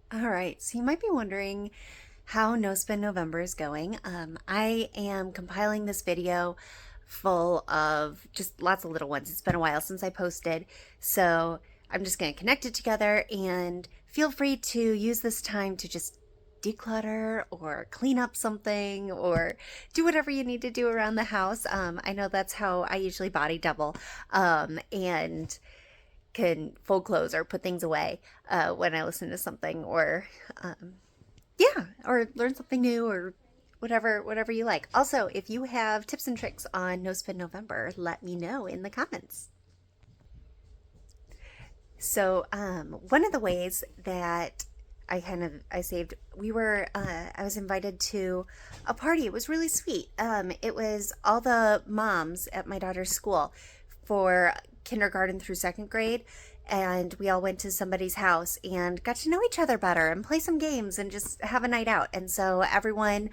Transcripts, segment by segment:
All right, so you might be wondering how No Spin November is going. I am compiling this video full of just lots of little ones. It's been a while since I posted, so I'm just going to connect it together and feel free to use this time to just declutter or clean up something or do whatever you need to do around the house. I know that's how I usually body double. And can fold clothes or put things away when I listen to something or or learn something new or whatever you like. Also, if you have tips and tricks on No Spin November, let me know in the comments. So, one of the ways that I saved, I was invited to a party. It was really sweet. It was all the moms at my daughter's school for kindergarten through second grade, and we all went to somebody's house and got to know each other better and play some games and just have a night out. And so everyone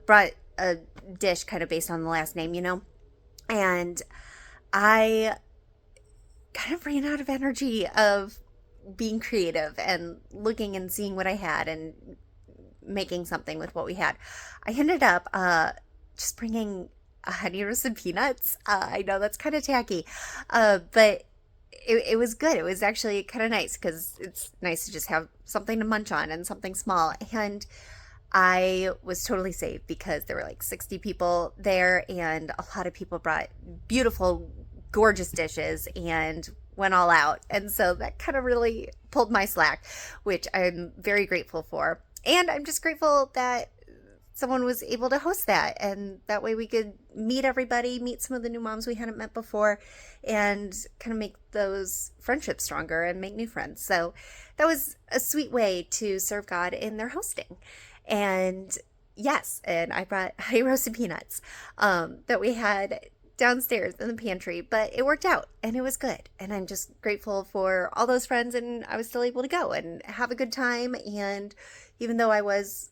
brought a dish kind of based on the last name, and I kind of ran out of energy of being creative and looking and seeing what I had and making something with what we had. I ended up just bringing honey roasted peanuts. I know that's kind of tacky, but it was good. It was actually kind of nice because it's nice to just have something to munch on and something small. And I was totally safe because there were like 60 people there, and a lot of people brought beautiful, gorgeous dishes and went all out. And so that kind of really pulled my slack, which I'm very grateful for. And I'm just grateful that someone was able to host that. And that way we could meet everybody, meet some of the new moms we hadn't met before, and kind of make those friendships stronger and make new friends. So that was a sweet way to serve God in their hosting. And yes, and I brought honey roasted peanuts that we had downstairs in the pantry, but it worked out and it was good. And I'm just grateful for all those friends, and I was still able to go and have a good time. And even though I was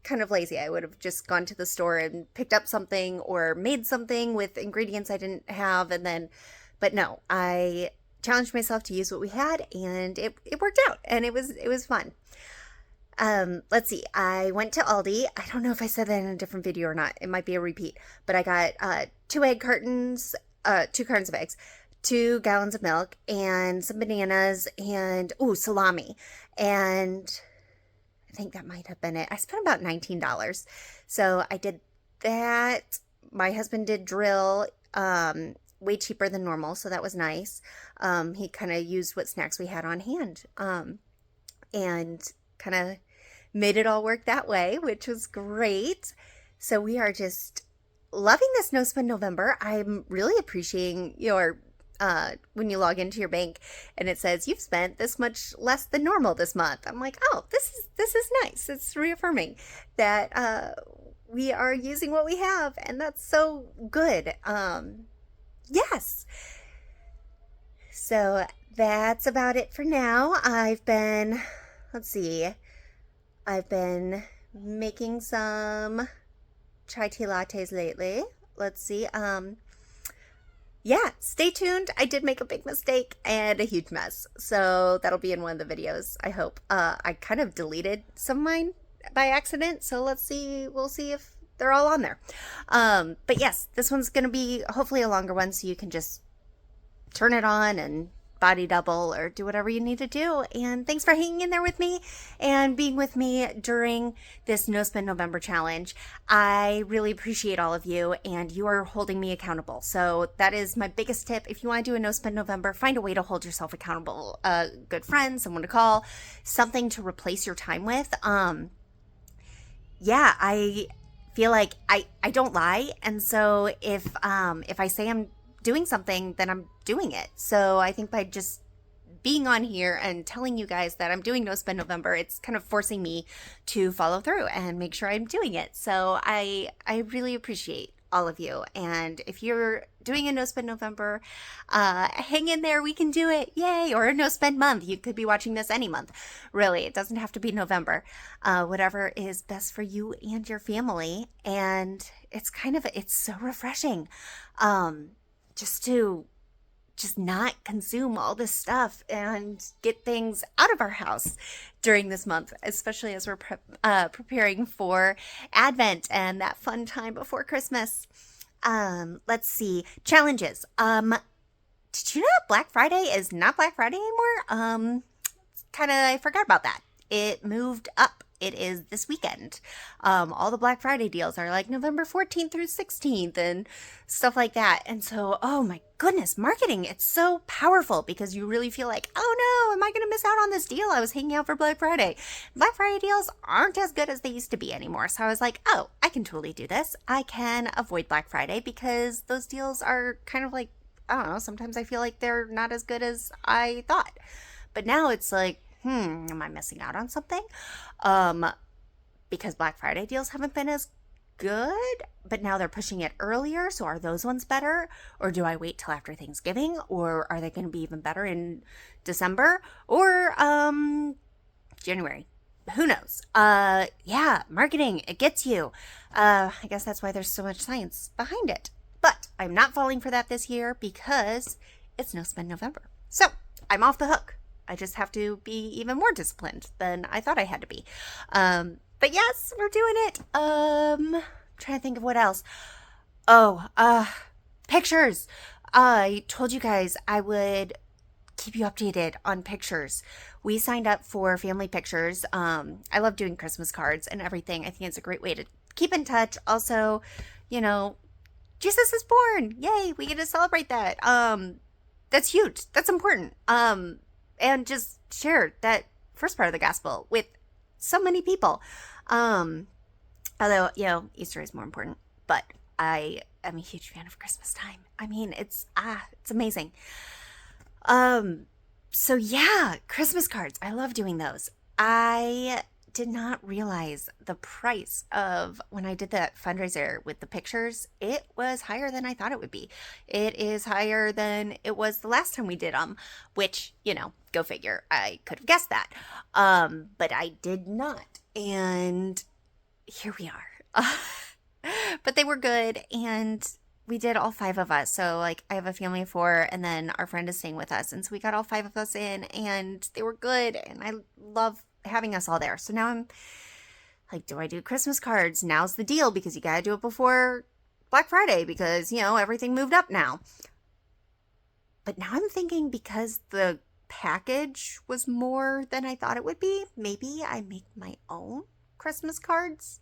kind of lazy, I would have just gone to the store and picked up something or made something with ingredients I didn't have. But no, I challenged myself to use what we had, and it worked out, and it was fun. Let's see. I went to Aldi. I don't know if I said that in a different video or not. It might be a repeat, but I got two egg cartons, 2 cartons of eggs, 2 gallons of milk, and some bananas, and salami. And I think that might have been it. I spent about $19. So I did that. My husband did drill, way cheaper than normal, so that was nice. He kind of used what snacks we had on hand, and kind of made it all work that way, which was great. So we are just loving this No Spend November. I'm really appreciating your when you log into your bank and it says you've spent this much less than normal this month. I'm like, oh, this is nice. It's reaffirming that we are using what we have, and that's so good. Yes. So that's about it for now. Let's see, I've been making some chai tea lattes lately. Let's see. Yeah, stay tuned. I did make a big mistake and a huge mess. So that'll be in one of the videos, I hope. I kind of deleted some of mine by accident. So let's see. We'll see if they're all on there. But yes, this one's going to be hopefully a longer one, so you can just turn it on and body double or do whatever you need to do. And thanks for hanging in there with me and being with me during this No Spend November challenge. I really appreciate all of you, and you are holding me accountable. So that is my biggest tip. If you want to do a No Spend November, find a way to hold yourself accountable. A good friend, someone to call, something to replace your time with. Yeah, I feel like I don't lie, and so if I say I'm doing something, then I'm doing it. So I think by just being on here and telling you guys that I'm doing No Spend November, it's kind of forcing me to follow through and make sure I'm doing it. So I really appreciate all of you. And if you're doing a No Spend November, hang in there. We can do it. Yay. Or a No Spend month. You could be watching this any month. Really, it doesn't have to be November. Whatever is best for you and your family. And it's so refreshing. Just to just not consume all this stuff and get things out of our house during this month, especially as we're preparing for Advent and that fun time before Christmas. Let's see. Challenges. Did you know that Black Friday is not Black Friday anymore? I forgot about that. It moved up. It is this weekend. All the Black Friday deals are like November 14th through 16th and stuff like that. And so, oh my goodness, marketing, it's so powerful because you really feel like, oh no, am I going to miss out on this deal? I was hanging out for Black Friday. Black Friday deals aren't as good as they used to be anymore. So I was like, oh, I can totally do this. I can avoid Black Friday because those deals are kind of like, I don't know, sometimes I feel like they're not as good as I thought. But now it's like, am I missing out on something? Because Black Friday deals haven't been as good, but now they're pushing it earlier. So are those ones better? Or do I wait till after Thanksgiving? Or are they going to be even better in December? Or January? Who knows? Yeah, marketing, it gets you. I guess that's why there's so much science behind it. But I'm not falling for that this year because it's No Spend November. So I'm off the hook. I just have to be even more disciplined than I thought I had to be. But yes, we're doing it. Trying to think of what else. Oh, pictures. I told you guys I would keep you updated on pictures. We signed up for family pictures. I love doing Christmas cards and everything. I think it's a great way to keep in touch. Also, Jesus is born. Yay, we get to celebrate that. That's huge. That's important. And just share that first part of the gospel with so many people. Although, Easter is more important, but I am a huge fan of Christmas time. I mean, it's amazing. So yeah, Christmas cards. I love doing those. I did not realize the price of when I did that fundraiser with the pictures. It was higher than I thought it would be. It is higher than it was the last time we did them, which, go figure. I could have guessed that. But I did not. And here we are. But they were good. And we did all 5 of us. So like I have a family of 4 and then our friend is staying with us. And so we got all 5 of us in and they were good. And I love having us all there. So now I'm like, do I do Christmas cards? Now's the deal because you got to do it before Black Friday because, everything moved up now. But now I'm thinking because the package was more than I thought it would be, maybe I make my own Christmas cards.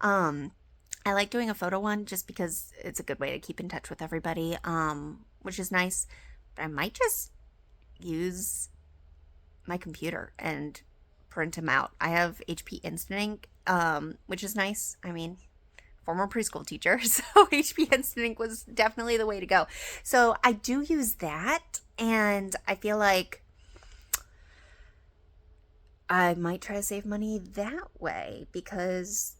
I like doing a photo one just because it's a good way to keep in touch with everybody, which is nice. But I might just use my computer and print them out. I have HP Instant Ink, which is nice. I mean, former preschool teacher, so HP Instant Ink was definitely the way to go. So I do use that, and I feel like I might try to save money that way because,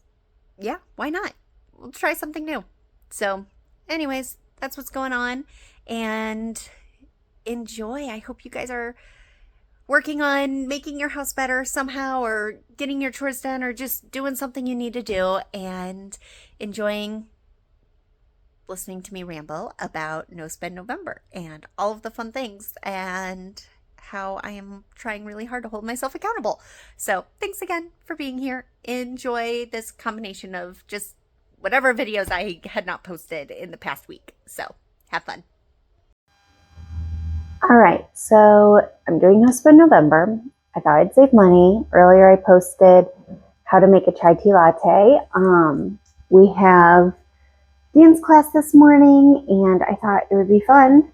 yeah, why not? We'll try something new. So, anyways, that's what's going on, and enjoy. I hope you guys are working on making your house better somehow or getting your chores done or just doing something you need to do and enjoying listening to me ramble about No Spend November and all of the fun things and how I am trying really hard to hold myself accountable. So thanks again for being here. Enjoy this combination of just whatever videos I had not posted in the past week. So have fun. All right, so I'm doing No Spend November. I thought I'd save money. Earlier I posted how to make a chai tea latte. We have dance class this morning and I thought it would be fun.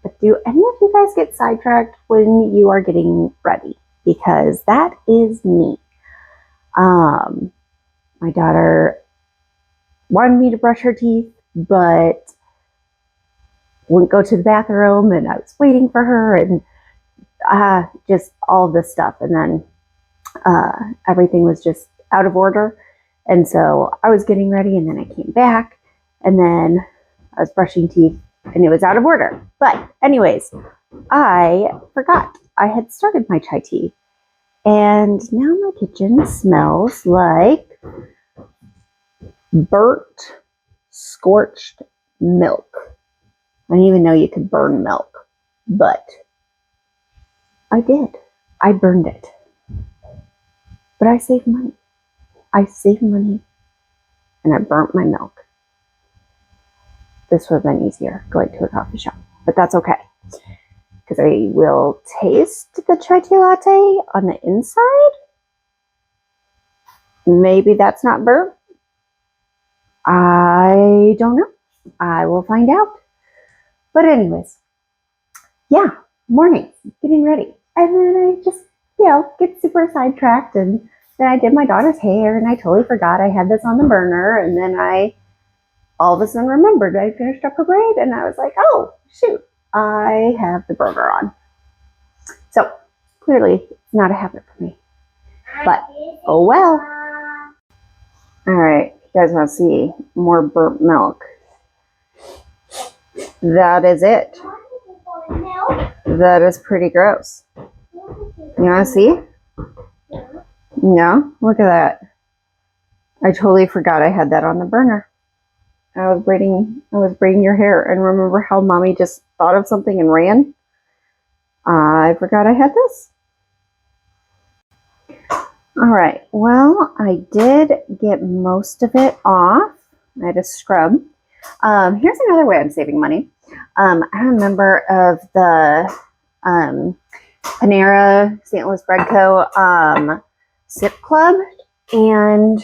But do any of you guys get sidetracked when you are getting ready? Because that is me. My daughter wanted me to brush her teeth, but wouldn't go to the bathroom, and I was waiting for her, and just all this stuff. And then everything was just out of order. And so I was getting ready, and then I came back, and then I was brushing teeth, and it was out of order. But anyways, I forgot I had started my chai tea. And now my kitchen smells like burnt, scorched milk. I didn't even know you could burn milk. But I did. I burned it. But I saved money. I saved money and I burnt my milk. This would have been easier going to a coffee shop, but that's okay because I will taste the chai tea latte on the inside. Maybe that's not burnt. I don't know. I will find out. But anyways, yeah, morning, getting ready. And then I just, get super sidetracked. And then I did my daughter's hair and I totally forgot I had this on the burner. And then I all of a sudden remembered I finished up her braid and I was like, oh, shoot, I have the burner on. So clearly it's not a habit for me. But, oh well. All right, you guys want to see more burnt milk? That is it. That is pretty gross. You want to see? No? Look at that. I totally forgot I had that on the burner. I was braiding your hair, and remember how mommy just thought of something and ran? I forgot I had this. All right, well, I did get most of it off. I had to scrub. Here's another way I'm saving money. I'm a member of the Panera St. Louis Bread Co. SIP Club, and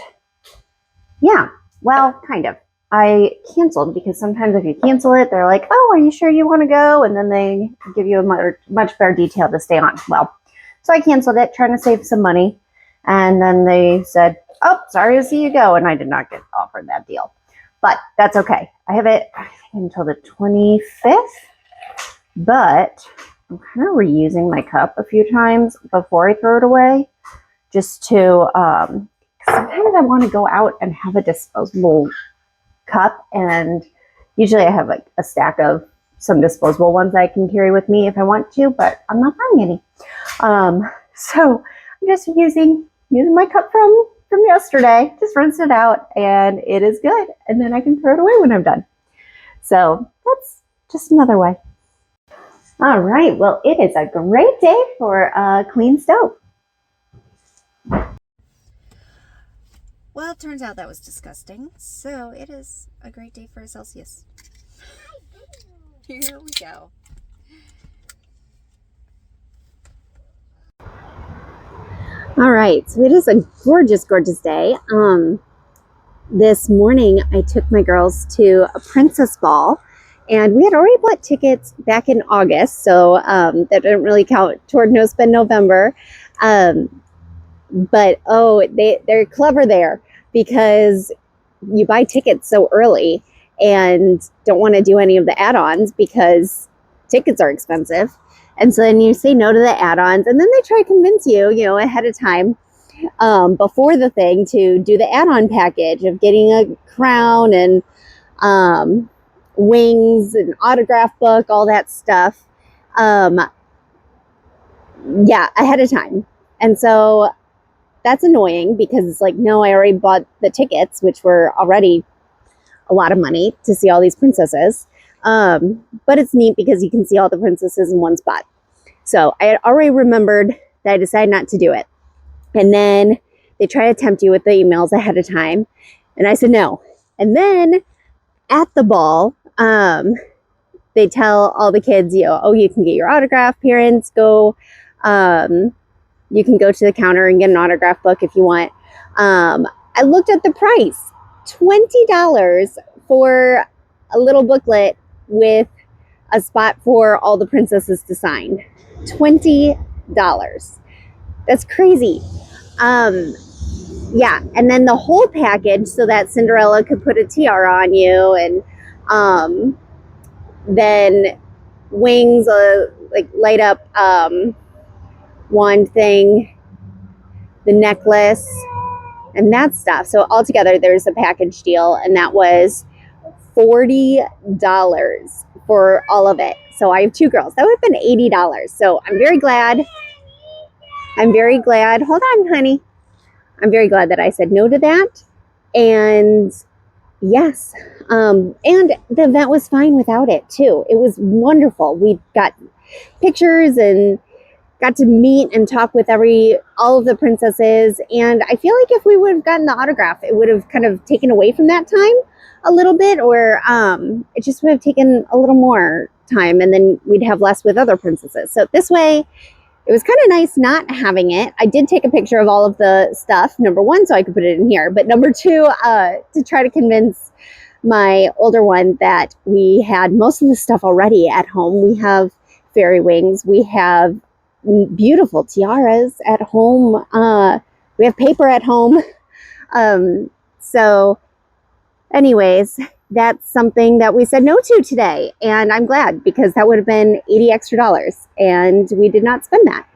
yeah, well, kind of. I canceled because sometimes if you cancel it, they're like, oh, are you sure you want to go? And then they give you a much better detail to stay on. Well, so I canceled it, trying to save some money. And then they said, oh, sorry to see you go. And I did not get offered that deal. But that's okay. I have it until the 25th. But I'm kind of reusing my cup a few times before I throw it away. Just to, sometimes I want to go out and have a disposable cup, and usually I have like a stack of some disposable ones I can carry with me if I want to, but I'm not buying any. So I'm just using my cup from yesterday, just rinsed it out, and it is good, and then I can throw it away when I'm done. So that's just another way. All right, well, it is a great day for a clean stove. Well, it turns out that was disgusting. So it is a great day for a Celsius. Here we go. All right, so it is a gorgeous, gorgeous day. This morning I took my girls to a princess ball, and we had already bought tickets back in August, so that didn't really count toward No Spend November. But they're clever there because you buy tickets so early and don't want to do any of the add-ons because tickets are expensive. And so then you say no to the add-ons, and then they try to convince you, ahead of time before the thing to do the add-on package of getting a crown and wings and autograph book, all that stuff. Ahead of time. And so that's annoying because it's like, no, I already bought the tickets, which were already a lot of money to see all these princesses. But it's neat because you can see all the princesses in one spot. So I had already remembered that I decided not to do it. And then they try to tempt you with the emails ahead of time. And I said no. And then at the ball, they tell all the kids, you can get your autograph, parents, go. You can go to the counter and get an autograph book if you want. I looked at the price, $20 for a little booklet with a spot for all the princesses to sign. $20. That's crazy. And then the whole package so that Cinderella could put a tiara on you, and then wings, light up wand thing, the necklace, and that stuff. So altogether, there's a package deal, and that was $40 for all of it. So I have two girls. That would have been $80. So I'm very glad. Hold on, honey. I'm very glad that I said no to that. And Yes. And the event was fine without it, too. It was wonderful. We got pictures and got to meet and talk with all of the princesses. And I feel like if we would have gotten the autograph, it would have kind of taken away from that time a little bit, or it just would have taken a little more time, and then we'd have less with other princesses. So this way, it was kind of nice not having it. I did take a picture of all of the stuff, number one, so I could put it in here, but number two, to try to convince my older one that we had most of the stuff already at home. We have fairy wings, we have beautiful tiaras at home, we have paper at home. So anyways, that's something that we said no to today. And I'm glad, because that would have been $80 extra, and we did not spend that.